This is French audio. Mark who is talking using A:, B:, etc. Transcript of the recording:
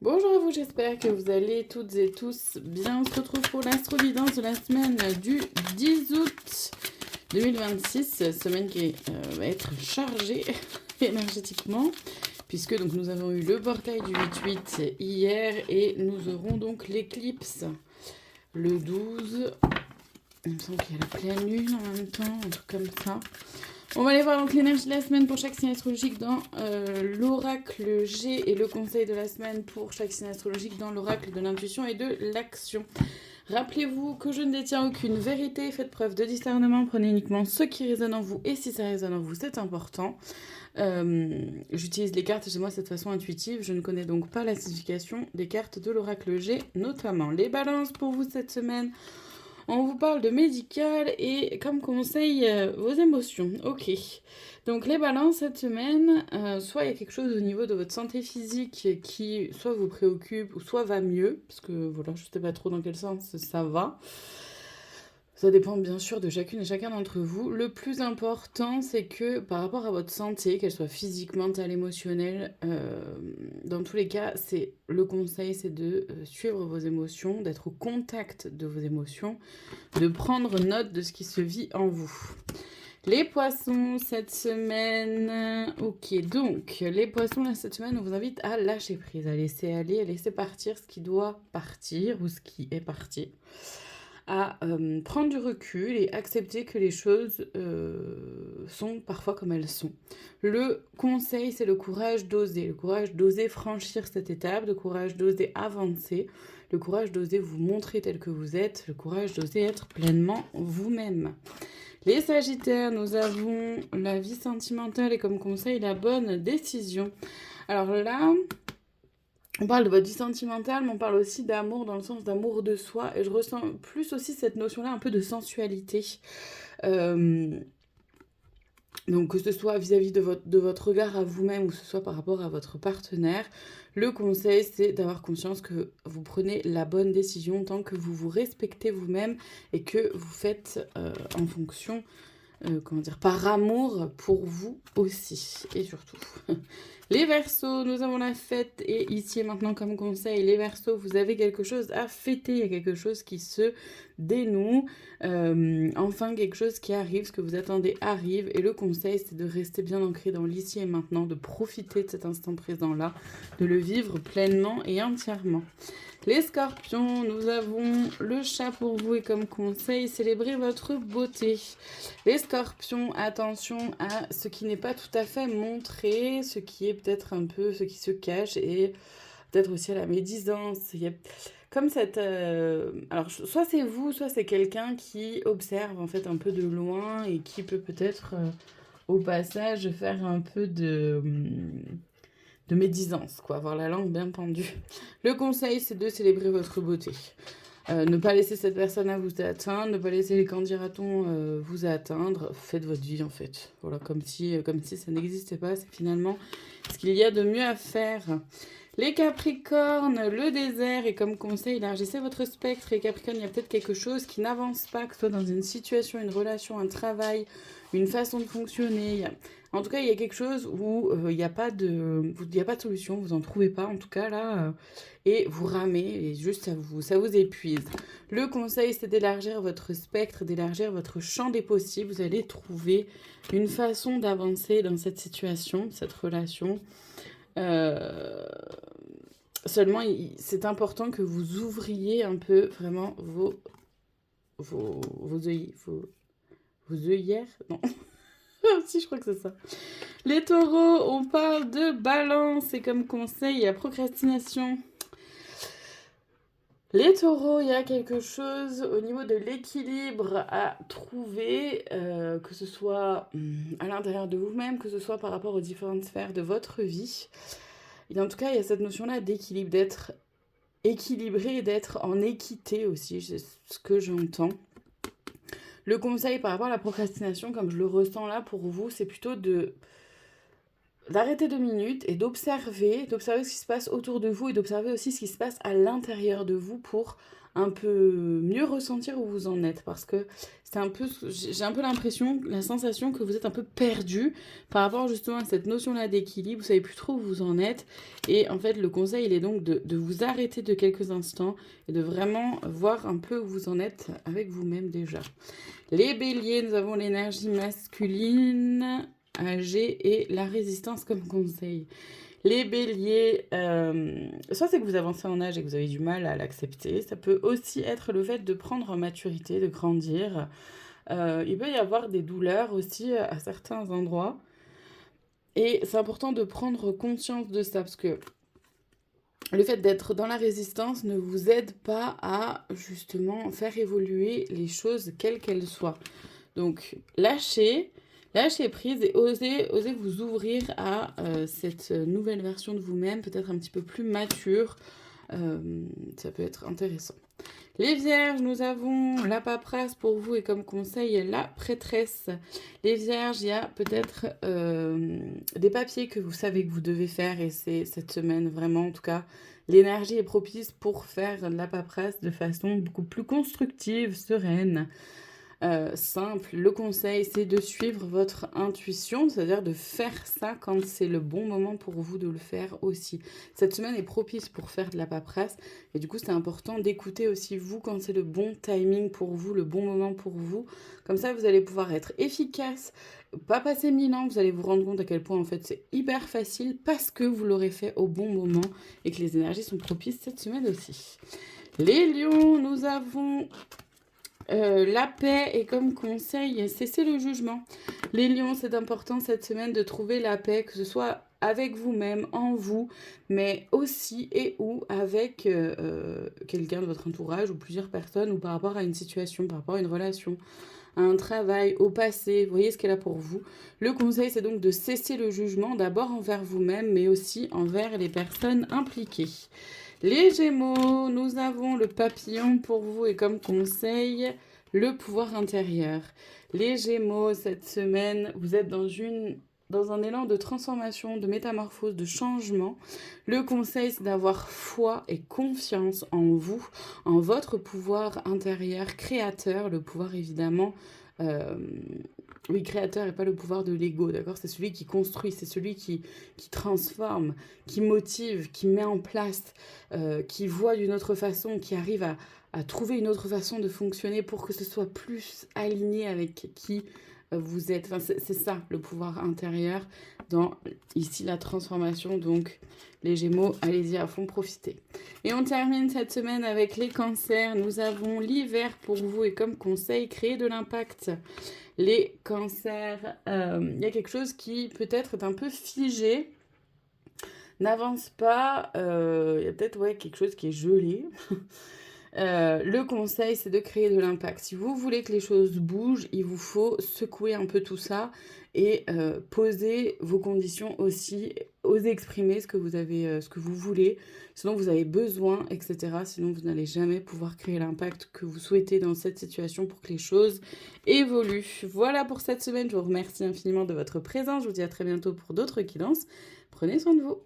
A: Bonjour à vous, j'espère que vous allez toutes et tous bien. On se retrouve pour l'astro-guidance de la semaine du 10 août 2026, semaine qui va être chargée énergétiquement, puisque donc nous avons eu le portail du 8-8 hier et nous aurons donc l'éclipse le 12. Il me semble qu'il y a la pleine lune en même temps, un truc comme ça. On va aller voir donc l'énergie de la semaine pour chaque signe astrologique dans l'oracle G et le conseil de la semaine pour chaque signe astrologique dans l'oracle de l'intuition et de l'action. Rappelez-vous que je ne détiens aucune vérité, faites preuve de discernement, prenez uniquement ce qui résonne en vous et si ça résonne en vous, c'est important. J'utilise les cartes chez moi de cette façon intuitive, je ne connais donc pas la signification des cartes de l'oracle G, notamment les balances pour vous cette semaine. On vous parle de médical et comme conseil, vos émotions. Ok. Donc les balances cette semaine, soit il y a quelque chose au niveau de votre santé physique qui soit vous préoccupe ou soit va mieux, parce que voilà, je ne sais pas trop dans quel sens ça va. Ça dépend bien sûr de chacune et chacun d'entre vous. Le plus important, c'est que par rapport à votre santé, qu'elle soit physique, mentale, émotionnelle, dans tous les cas, c'est le conseil, c'est de suivre vos émotions, d'être au contact de vos émotions, de prendre note de ce qui se vit en vous. Les poissons, cette semaine... Ok, donc, les poissons, là, cette semaine, on vous invite à lâcher prise, à laisser aller, à laisser partir ce qui doit partir ou ce qui est parti, à prendre du recul et accepter que les choses sont parfois comme elles sont. Le conseil, c'est le courage d'oser franchir cette étape, le courage d'oser avancer, le courage d'oser vous montrer tel que vous êtes, le courage d'oser être pleinement vous-même. Les Sagittaires, nous avons la vie sentimentale et comme conseil la bonne décision. Alors là, on parle de votre vie sentimentale, mais on parle aussi d'amour dans le sens d'amour de soi. Et je ressens plus aussi cette notion-là un peu de sensualité. Donc que ce soit vis-à-vis de votre regard à vous-même ou que ce soit par rapport à votre partenaire, le conseil c'est d'avoir conscience que vous prenez la bonne décision tant que vous vous respectez vous-même et que vous faites en fonction par amour pour vous aussi, et surtout. Les Verseaux, nous avons la fête, et ici et maintenant comme conseil, les Verseaux, vous avez quelque chose à fêter, il y a quelque chose qui se dénoue, enfin quelque chose qui arrive, ce que vous attendez arrive, et le conseil c'est de rester bien ancré dans l'ici et maintenant, de profiter de cet instant présent-là, de le vivre pleinement et entièrement. Les Scorpions, nous avons le chat pour vous et comme conseil, célébrez votre beauté. Les Scorpions, attention à ce qui n'est pas tout à fait montré, ce qui est peut-être un peu ce qui se cache et peut-être aussi à la médisance. Il y a comme cette... alors, soit c'est vous, soit c'est quelqu'un qui observe en fait un peu de loin et qui peut peut-être au passage faire un peu de médisance, quoi, avoir la langue bien pendue. Le conseil, c'est de célébrer votre beauté. Ne pas laisser cette personne à vous atteindre, ne pas laisser les candidatons vous atteindre. Faites votre vie, en fait. Voilà, comme si ça n'existait pas. C'est finalement ce qu'il y a de mieux à faire. Les Capricornes, le désert, et comme conseil, élargissez votre spectre. Les Capricornes, il y a peut-être quelque chose qui n'avance pas, que ce soit dans une situation, une relation, un travail, une façon de fonctionner. En tout cas, il y a quelque chose où il n'y a pas de solution, vous n'en trouvez pas, en tout cas, là, et vous ramez, et juste ça vous épuise. Le conseil, c'est d'élargir votre spectre, d'élargir votre champ des possibles. Vous allez trouver une façon d'avancer dans cette situation, cette relation. Seulement, c'est important que vous ouvriez un peu vraiment vos œillères. Non. Si, je crois que c'est ça. Les taureaux, on parle de balance et comme conseil, il y a procrastination. Les taureaux, il y a quelque chose au niveau de l'équilibre à trouver, que ce soit à l'intérieur de vous-même, que ce soit par rapport aux différentes sphères de votre vie. Et en tout cas, il y a cette notion-là d'équilibre, d'être équilibré et d'être en équité aussi, c'est ce que j'entends. Le conseil par rapport à la procrastination, comme je le ressens là pour vous, c'est plutôt de d'arrêter 2 minutes et d'observer ce qui se passe autour de vous et d'observer aussi ce qui se passe à l'intérieur de vous pour un peu mieux ressentir où vous en êtes. Parce que c'est un peu, j'ai un peu l'impression, la sensation que vous êtes un peu perdu par rapport justement à cette notion-là d'équilibre. Vous savez plus trop où vous en êtes. Et en fait, le conseil, il est donc de vous arrêter de quelques instants et de vraiment voir un peu où vous en êtes avec vous-même déjà. Les béliers, nous avons l'énergie masculine, âgée et la résistance comme conseil. Les béliers, soit c'est que vous avancez en âge et que vous avez du mal à l'accepter. Ça peut aussi être le fait de prendre en maturité, de grandir. Il peut y avoir des douleurs aussi à certains endroits. Et c'est important de prendre conscience de ça parce que le fait d'être dans la résistance ne vous aide pas à justement faire évoluer les choses quelles qu'elles soient. Donc lâchez prise et osez vous ouvrir à cette nouvelle version de vous-même, peut-être un petit peu plus mature. Ça peut être intéressant. Les vierges, nous avons la paperasse pour vous et comme conseil, la prêtresse. Les vierges, il y a peut-être des papiers que vous savez que vous devez faire et c'est cette semaine vraiment, en tout cas, l'énergie est propice pour faire la paperasse de façon beaucoup plus constructive, sereine. Simple, le conseil c'est de suivre votre intuition, c'est-à-dire de faire ça quand c'est le bon moment pour vous de le faire aussi. Cette semaine est propice pour faire de la paperasse et du coup c'est important d'écouter aussi vous quand c'est le bon timing pour vous, le bon moment pour vous. Comme ça vous allez pouvoir être efficace, pas passer 1000 ans, vous allez vous rendre compte à quel point en fait c'est hyper facile parce que vous l'aurez fait au bon moment et que les énergies sont propices cette semaine aussi. Les lions, nous avons la paix et comme conseil, cessez le jugement. Les lions, c'est important cette semaine de trouver la paix, que ce soit avec vous-même, en vous, mais aussi et ou avec quelqu'un de votre entourage ou plusieurs personnes ou par rapport à une situation, par rapport à une relation, à un travail, au passé. Vous voyez ce qu'elle a pour vous. Le conseil, c'est donc de cesser le jugement, d'abord envers vous-même, mais aussi envers les personnes impliquées. Les Gémeaux, nous avons le papillon pour vous et comme conseil, le pouvoir intérieur. Les Gémeaux, cette semaine, vous êtes dans un élan de transformation, de métamorphose, de changement. Le conseil, c'est d'avoir foi et confiance en vous, en votre pouvoir intérieur créateur, le pouvoir évidemment... oui, créateur et pas le pouvoir de l'ego, d'accord? C'est celui qui construit, c'est celui qui transforme, qui motive, qui met en place, qui voit d'une autre façon, qui arrive à trouver une autre façon de fonctionner pour que ce soit plus aligné avec qui vous êtes. Enfin, c'est ça, le pouvoir intérieur dans, ici, la transformation. Donc, les Gémeaux, allez-y à fond, profitez. Et on termine cette semaine avec les cancers. Nous avons l'hiver pour vous et comme conseil, créer de l'impact. Les cancers, il y a quelque chose qui peut-être est un peu figé, n'avance pas, il y a peut-être quelque chose qui est gelé. Le conseil, c'est de créer de l'impact. Si vous voulez que les choses bougent, il vous faut secouer un peu tout ça et poser vos conditions aussi, oser exprimer ce que vous avez, ce que vous voulez, ce dont vous avez besoin, etc. Sinon, vous n'allez jamais pouvoir créer l'impact que vous souhaitez dans cette situation pour que les choses évoluent. Voilà pour cette semaine. Je vous remercie infiniment de votre présence. Je vous dis à très bientôt pour d'autres guidances. Prenez soin de vous.